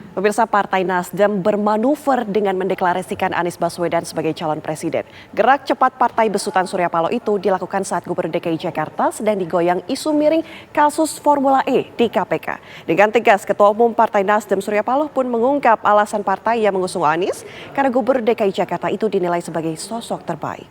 Pemirsa, Partai Nasdem bermanuver dengan mendeklarasikan Anies Baswedan sebagai calon presiden. Gerak cepat Partai Besutan Surya Paloh itu dilakukan saat Gubernur DKI Jakarta sedang digoyang isu miring kasus Formula E di KPK. Dengan tegas, Ketua Umum Partai Nasdem Surya Paloh pun mengungkap alasan partai yang mengusung Anies karena Gubernur DKI Jakarta itu dinilai sebagai sosok terbaik.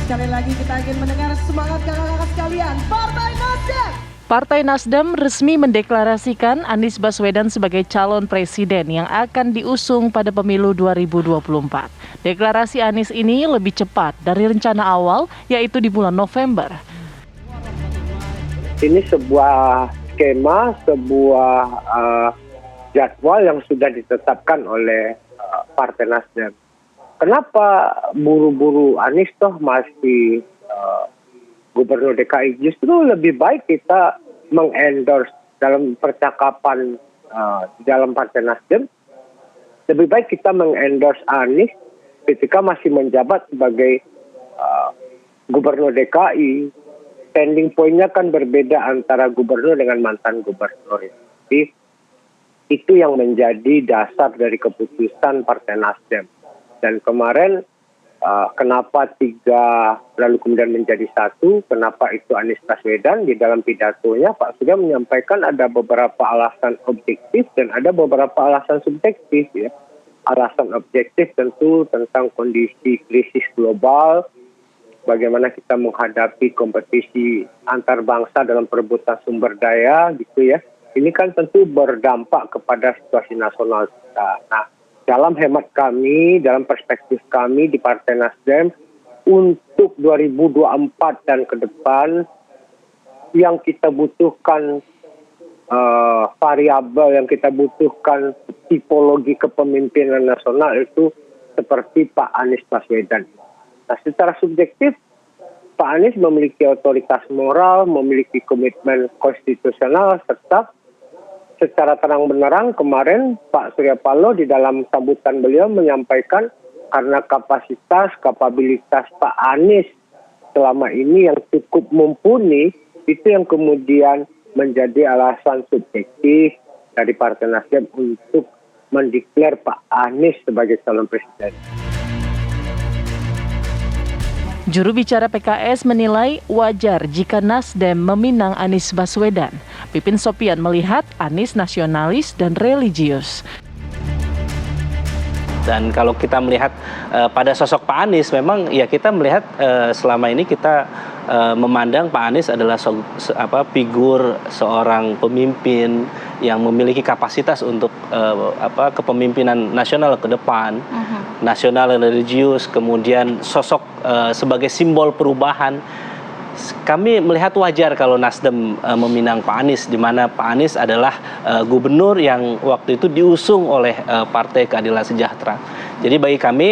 Sekali lagi kita ingin mendengar semangat kakak-kakak sekalian, Partai Nasdem! Partai Nasdem resmi mendeklarasikan Anies Baswedan sebagai calon presiden yang akan diusung pada pemilu 2024. Deklarasi Anies ini lebih cepat dari rencana awal, yaitu di bulan November. Ini sebuah skema, sebuah jadwal yang sudah ditetapkan oleh Partai Nasdem. Kenapa buru-buru Anies toh masih Gubernur DKI? Justru lebih baik kita mengendorse dalam percakapan di dalam Partai Nasdem. Lebih baik kita mengendorse Anies ketika masih menjabat sebagai Gubernur DKI. Standing point-nya kan berbeda antara gubernur dengan mantan gubernur. Jadi itu yang menjadi dasar dari keputusan Partai Nasdem. Dan kemarin kenapa 3 lalu kemudian menjadi 1, kenapa itu Anies Baswedan? Di dalam pidatonya Pak Surya menyampaikan ada beberapa alasan objektif dan ada beberapa alasan subjektif. Ya. Alasan objektif tentu tentang kondisi krisis global, bagaimana kita menghadapi kompetisi antar bangsa dalam perebutan sumber daya gitu ya. Ini kan tentu berdampak kepada situasi nasional kita. Nah, dalam hemat kami, dalam perspektif kami di Partai Nasdem, untuk 2024 dan ke depan, yang kita butuhkan variabel, yang kita butuhkan tipologi kepemimpinan nasional itu seperti Pak Anies Baswedan. Nah, secara subjektif, Pak Anies memiliki otoritas moral, memiliki komitmen konstitusional, serta secara terang benerang kemarin Pak Surya Paloh di dalam sambutan beliau menyampaikan karena kapasitas, kapabilitas Pak Anies selama ini yang cukup mumpuni, itu yang kemudian menjadi alasan subjektif dari Partai Nasdem untuk mendeklar Pak Anies sebagai calon presiden. Juru bicara PKS menilai wajar jika Nasdem meminang Anies Baswedan. Pipin Sopian melihat Anies nasionalis dan religius. Dan kalau kita melihat pada sosok Pak Anies, memang ya kita melihat selama ini kita memandang Pak Anies adalah figur seorang pemimpin yang memiliki kapasitas untuk kepemimpinan nasional ke depan, nasional dan religius, kemudian sosok sebagai simbol perubahan. Kami melihat wajar kalau Nasdem meminang Pak Anies, di mana Pak Anies adalah gubernur yang waktu itu diusung oleh Partai Keadilan Sejahtera. Jadi bagi kami